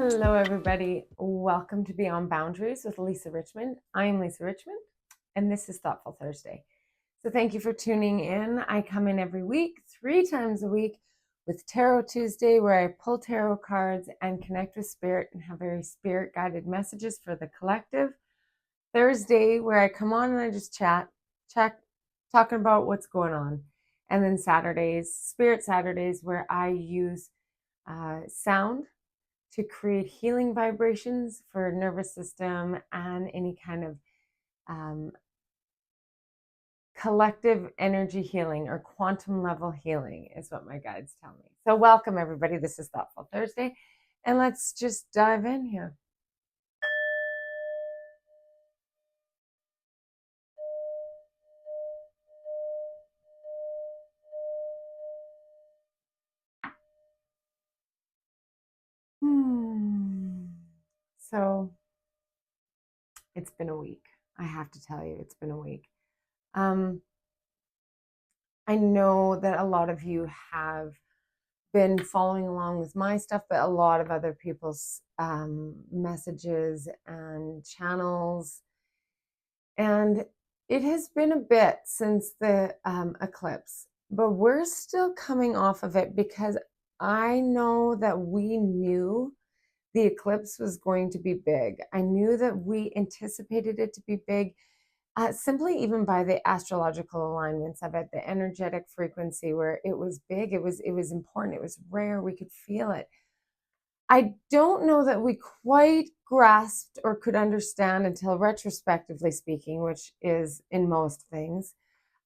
Hello, everybody. Welcome to Beyond Boundaries with Lisa Richmond. I'm Lisa Richmond, and this is Thoughtful Thursday. So, thank you for tuning in. I come in every week, 3 times a week, with Tarot Tuesday, where I pull tarot cards and connect with spirit and have very spirit guided messages for the collective. Thursday, where I come on and I just chat, talking about what's going on. And then Saturdays, Spirit Saturdays, where I use sound to create healing vibrations for nervous system and any kind of collective energy healing or quantum level healing is what my guides tell me. So welcome everybody. This is Thoughtful Thursday, and let's just dive in here. So it's been a week. I have to tell you, it's been a week. I know that a lot of you have been following along with my stuff, but a lot of other people's messages and channels. And it has been a bit since the eclipse, but we're still coming off of it because I know that we knew the eclipse was going to be big. I knew that we anticipated it to be big. Simply even by the astrological alignments of it, the energetic frequency where it was big, it was important, it was rare, we could feel it. I don't know that we quite grasped or could understand until retrospectively speaking, which is in most things,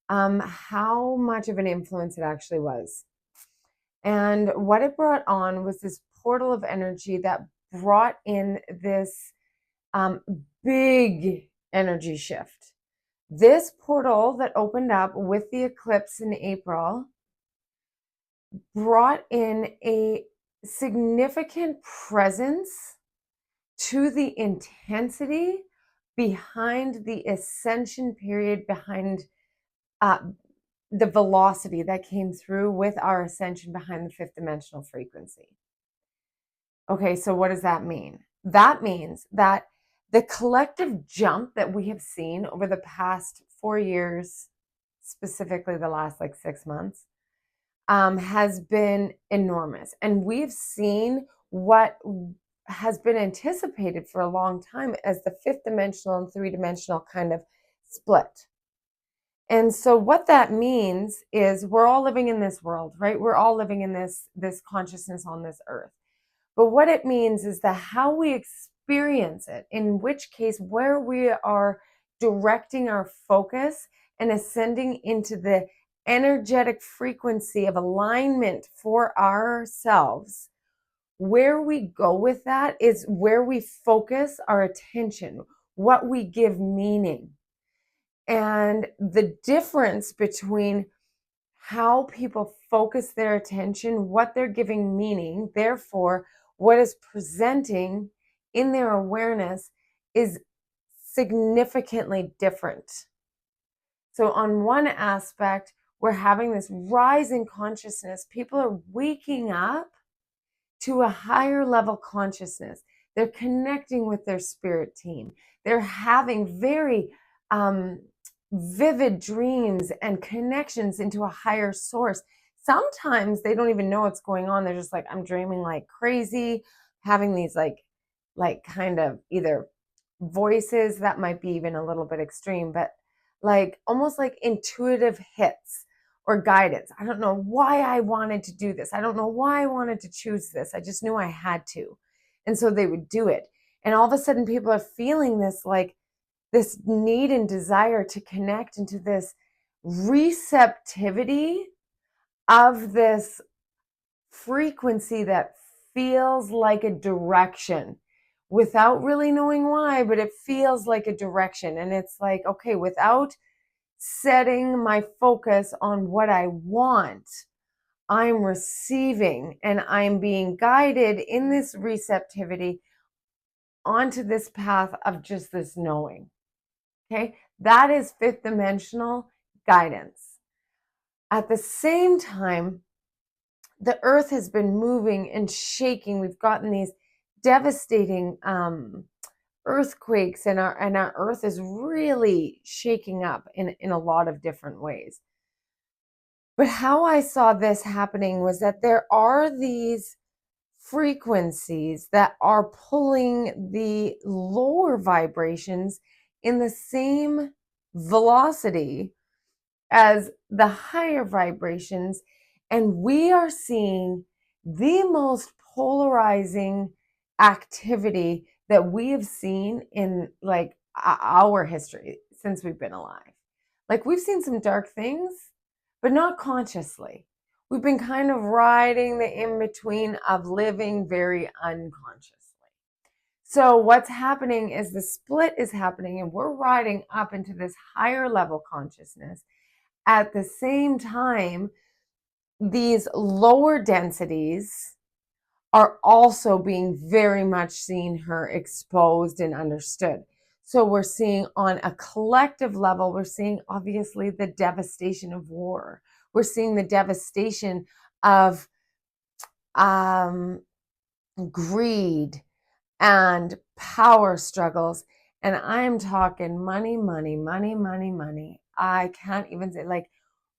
how much of an influence it actually was. And what it brought on was this portal of energy that brought in this big energy shift. This portal that opened up with the eclipse in April brought in a significant presence to the intensity behind the ascension period, behind the velocity that came through with our ascension behind the fifth dimensional frequency. Okay, so what does that mean? That means that the collective jump that we have seen over the past 4 years, specifically the last 6 months, has been enormous. And we've seen what has been anticipated for a long time as the fifth dimensional and three-dimensional kind of split. And so what that means is we're all living in this world, right? We're all living in this consciousness on this earth. But what it means is that how we experience it, in which case where we are directing our focus and ascending into the energetic frequency of alignment for ourselves, where we go with that is where we focus our attention, what we give meaning. And the difference between how people focus their attention, what they're giving meaning, therefore, what is presenting in their awareness is significantly different. So on one aspect, we're having this rise in consciousness. People are waking up to a higher level consciousness. They're connecting with their spirit team. They're having very vivid dreams and connections into a higher source. Sometimes they don't even know what's going on. They're just like, I'm dreaming like crazy, having these like kind of either voices that might be even a little bit extreme, but almost like intuitive hits or guidance. I don't know why I wanted to do this. I don't know why I wanted to choose this. I just knew I had to. And so they would do it. And all of a sudden people are feeling this need and desire to connect into this receptivity of this frequency that feels like a direction without really knowing why, but it feels like a direction. And it's like, okay, without setting my focus on what I want, I'm receiving and I'm being guided in this receptivity onto this path of just this knowing. Okay, that is fifth dimensional guidance. At the same time, the earth has been moving and shaking. We've gotten these devastating earthquakes, and our earth is really shaking up in a lot of different ways. But how I saw this happening was that there are these frequencies that are pulling the lower vibrations in the same velocity as the higher vibrations. And we are seeing the most polarizing activity that we have seen in like our history since we've been alive. Like, we've seen some dark things, but not consciously. We've been kind of riding the in between of living very unconsciously. So what's happening is the split is happening, and we're riding up into this higher level consciousness. At the same time, these lower densities are also being very much seen, her exposed and understood. So we're seeing on a collective level, we're seeing obviously the devastation of war. We're seeing the devastation of greed and power struggles. And I'm talking money, money, money, money, money. I can't even say, like,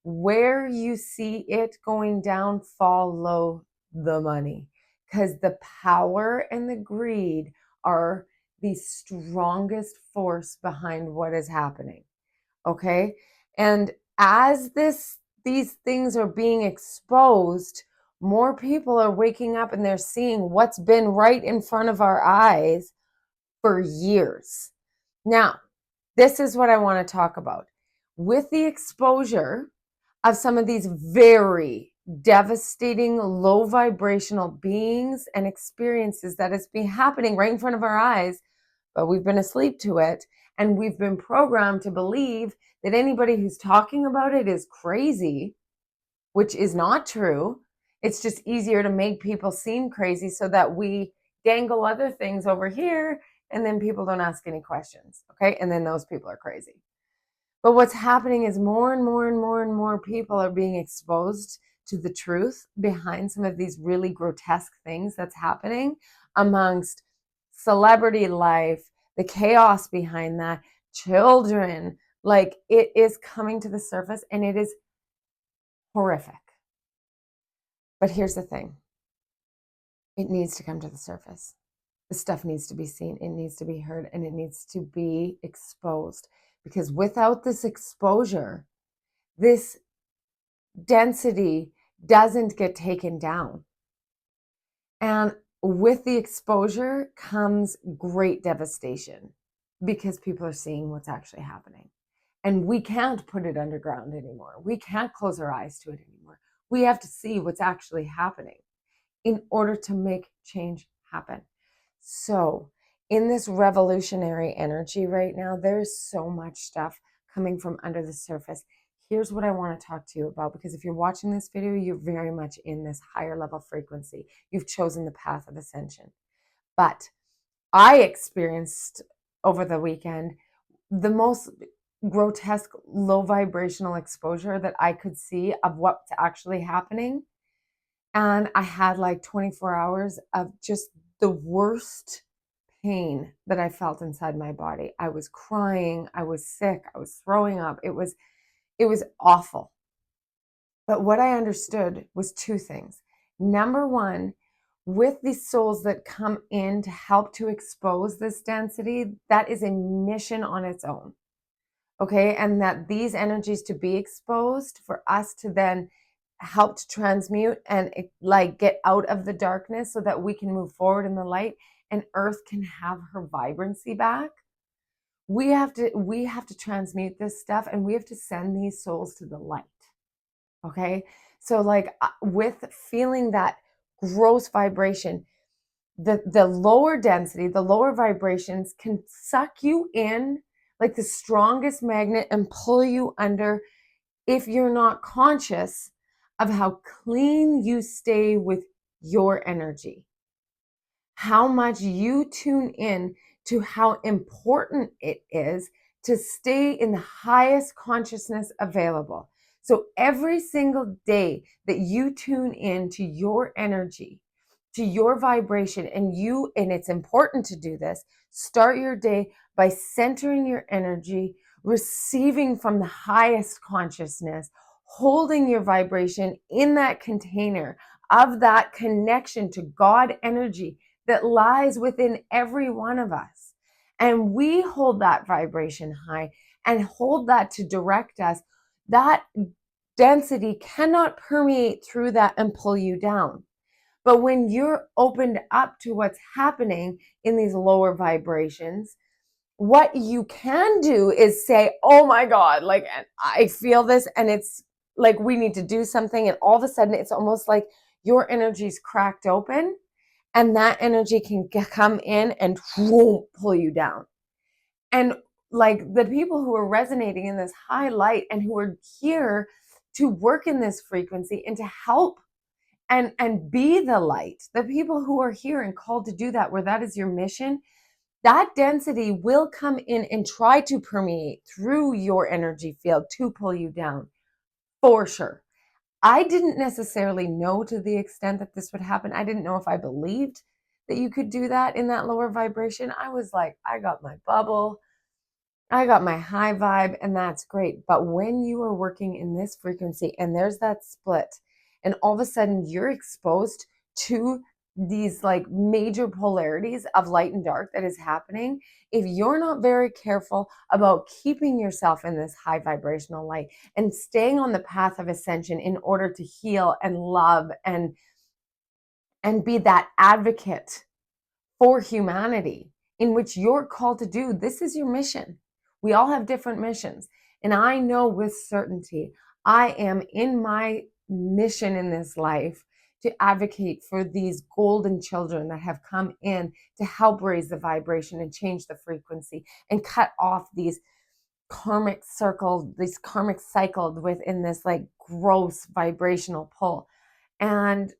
where you see it going down, follow the money, because the power and the greed are the strongest force behind what is happening. Okay. And as these things are being exposed, more people are waking up and they're seeing what's been right in front of our eyes for years. Now, this is what I want to talk about. With the exposure of some of these very devastating, low vibrational beings and experiences that has been happening right in front of our eyes, but we've been asleep to it. And we've been programmed to believe that anybody who's talking about it is crazy, which is not true. It's just easier to make people seem crazy so that we dangle other things over here, and then people don't ask any questions. Okay. And then those people are crazy. But what's happening is more and more and more and more people are being exposed to the truth behind some of these really grotesque things that's happening amongst celebrity life, the chaos behind that, children. Like, it is coming to the surface, and it is horrific. But here's the thing. It needs to come to the surface. The stuff needs to be seen, it needs to be heard, and it needs to be exposed. Because without this exposure, this density doesn't get taken down. And with the exposure comes great devastation, because people are seeing what's actually happening. And we can't put it underground anymore. We can't close our eyes to it anymore. We have to see what's actually happening in order to make change happen. So, in this revolutionary energy right now, there's so much stuff coming from under the surface. Here's what I want to talk to you about, because if you're watching this video, you're very much in this higher level frequency. You've chosen the path of ascension. But I experienced over the weekend the most grotesque low vibrational exposure that I could see of what's actually happening. And I had like 24 hours of just the worst pain that I felt inside my body. I was crying, I was sick, I was throwing up. It was awful. But what I understood was two things. Number one, with the souls that come in to help to expose this density, that is a mission on its own. Okay. And that these energies to be exposed for us to then help to transmute and like get out of the darkness so that we can move forward in the light and earth can have her vibrancy back. We have to transmute this stuff, and we have to send these souls to the light. Okay. So like with feeling that gross vibration, the lower density, the lower vibrations can suck you in like the strongest magnet and pull you under if you're not conscious of how clean you stay with your energy, how much you tune in to how important it is to stay in the highest consciousness available. So every single day that you tune in to your energy to your vibration, and it's important to do this, start your day by centering your energy, receiving from the highest consciousness, holding your vibration in that container of that connection to God energy that lies within every one of us. And we hold that vibration high and hold that to direct us. That density cannot permeate through that and pull you down. But when you're opened up to what's happening in these lower vibrations, what you can do is say, oh my God, like I feel this and it's like we need to do something. And all of a sudden, it's almost like your energy's cracked open and that energy can come in and whoom, pull you down. And like the people who are resonating in this high light and who are here to work in this frequency and to help and be the light, the people who are here and called to do that, where that is your mission, that density will come in and try to permeate through your energy field to pull you down, for sure. I didn't necessarily know to the extent that this would happen. I didn't know if I believed that you could do that in that lower vibration. I was like, I got my bubble, I got my high vibe, and that's great. But when you are working in this frequency and there's that split, and all of a sudden you're exposed to these like major polarities of light and dark that is happening, if you're not very careful about keeping yourself in this high vibrational light and staying on the path of ascension in order to heal and love and be that advocate for humanity, in which you're called to do, this is your mission. We all have different missions. And I know with certainty, I am in my mission in this life to advocate for these golden children that have come in to help raise the vibration and change the frequency and cut off these karmic cycles within this like gross vibrational pull. And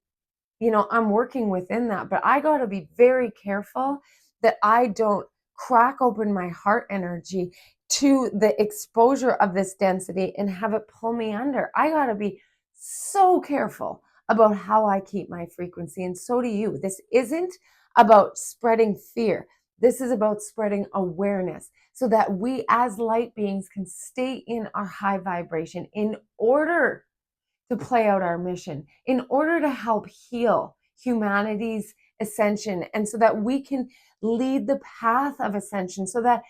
I'm working within that, but I got to be very careful that I don't crack open my heart energy to the exposure of this density and have it pull me under. I got to be so careful about how I keep my frequency. And so do you. This isn't about spreading fear. This is about spreading awareness so that we as light beings can stay in our high vibration in order to play out our mission, in order to help heal humanity's ascension, and so that we can lead the path of ascension, so that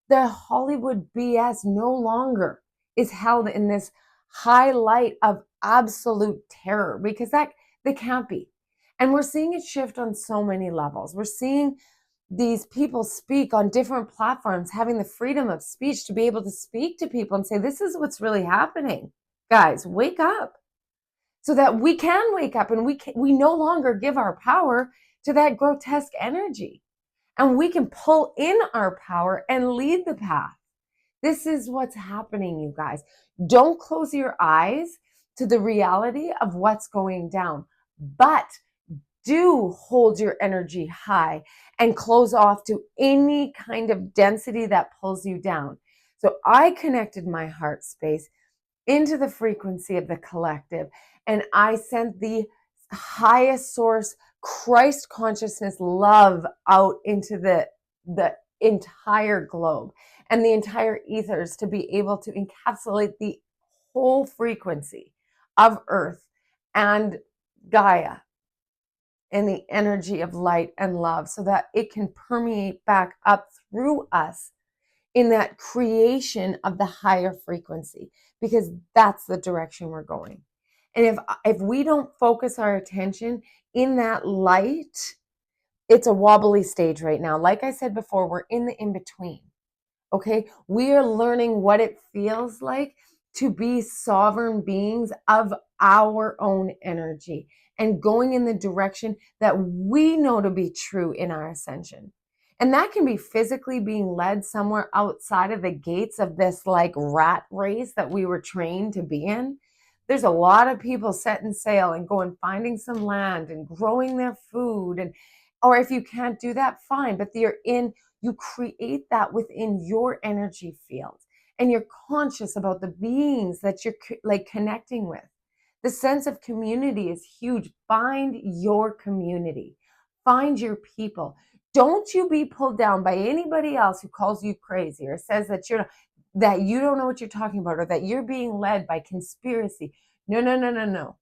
the Hollywood BS no longer is held in this high light of absolute terror, because that they can't be. And we're seeing it shift on so many levels. We're seeing these people speak on different platforms, having the freedom of speech to be able to speak to people and say, this is what's really happening. Guys, wake up. So that we can wake up and we no longer give our power to that grotesque energy. And we can pull in our power and lead the path. This is what's happening, you guys. Don't close your eyes to the reality of what's going down, but do hold your energy high and close off to any kind of density that pulls you down. So I connected my heart space into the frequency of the collective, and I sent the highest source, Christ consciousness love out into the entire globe and the entire ethers to be able to encapsulate the whole frequency of Earth and Gaia and the energy of light and love, so that it can permeate back up through us in that creation of the higher frequency, because that's the direction we're going. And if we don't focus our attention in that light, it's a wobbly stage right now. Like I said before, we're in the in-between. Okay? We are learning what it feels like to be sovereign beings of our own energy and going in the direction that we know to be true in our ascension. And that can be physically being led somewhere outside of the gates of this like rat race that we were trained to be in. There's a lot of people setting sail and going finding some land and growing their food. Or if you can't do that, fine. But you create that within your energy field. And you're conscious about the beings that you're like connecting with, The sense of community is huge. Find your community. Find your people. Don't you be pulled down by anybody else who calls you crazy or says that that you don't know what you're talking about or that you're being led by conspiracy. No, no, no, no, no.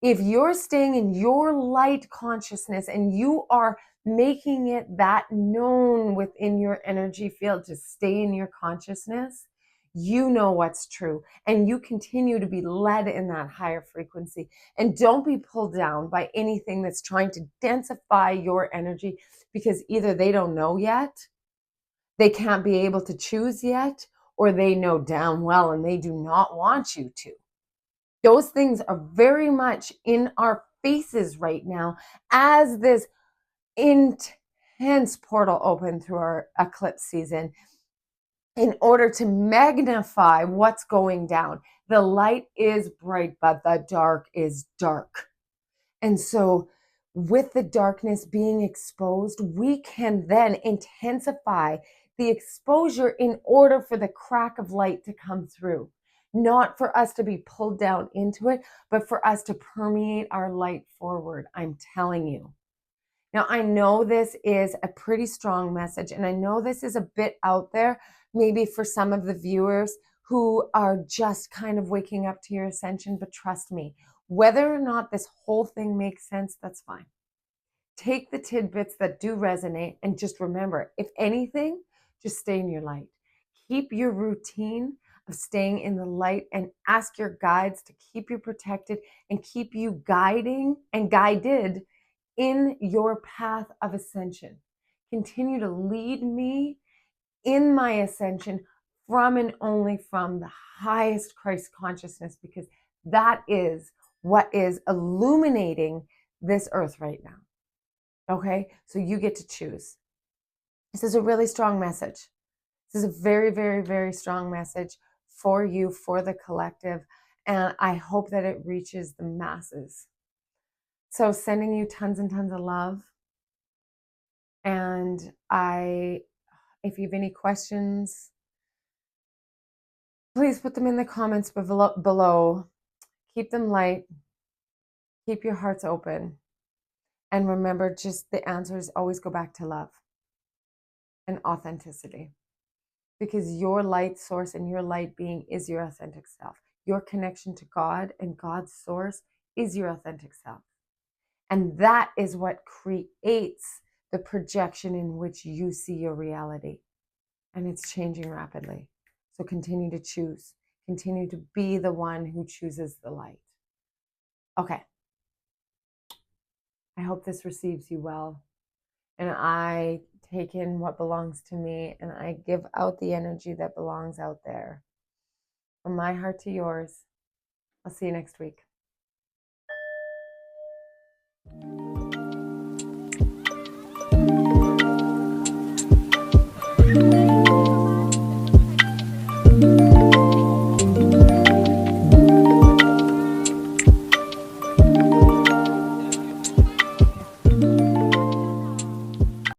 If you're staying in your light consciousness and you are making it that known within your energy field to stay in your consciousness, you know what's true and you continue to be led in that higher frequency. And don't be pulled down by anything that's trying to densify your energy, because either they don't know yet, they can't be able to choose yet, or they know damn well and they do not want you to. Those things are very much in our faces right now as this intense portal open through our eclipse season in order to magnify what's going down. The light is bright, but the dark is dark. And so, with the darkness being exposed, we can then intensify the exposure in order for the crack of light to come through. Not for us to be pulled down into it, but for us to permeate our light forward. I'm telling you. Now, I know this is a pretty strong message, and I know this is a bit out there, maybe for some of the viewers who are just kind of waking up to your ascension, but trust me, whether or not this whole thing makes sense, that's fine. Take the tidbits that do resonate and just remember, if anything, just stay in your light. Keep your routine of staying in the light and ask your guides to keep you protected and keep you guiding and guided in your path of ascension. Continue to lead me in my ascension from and only from the highest Christ consciousness, because that is what is illuminating this earth right now. Okay, so you get to choose. This is a really strong message. This is a very, very, very strong message for you, for the collective, and I hope that it reaches the masses. So sending you tons and tons of love. And if you have any questions, please put them in the comments below. Keep them light. Keep your hearts open. And remember, just the answers always go back to love and authenticity. Because your light source and your light being is your authentic self. Your connection to God and God's source is your authentic self. And that is what creates the projection in which you see your reality. And it's changing rapidly. So continue to choose. Continue to be the one who chooses the light. Okay. I hope this receives you well. And I take in what belongs to me and I give out the energy that belongs out there. From my heart to yours. I'll see you next week.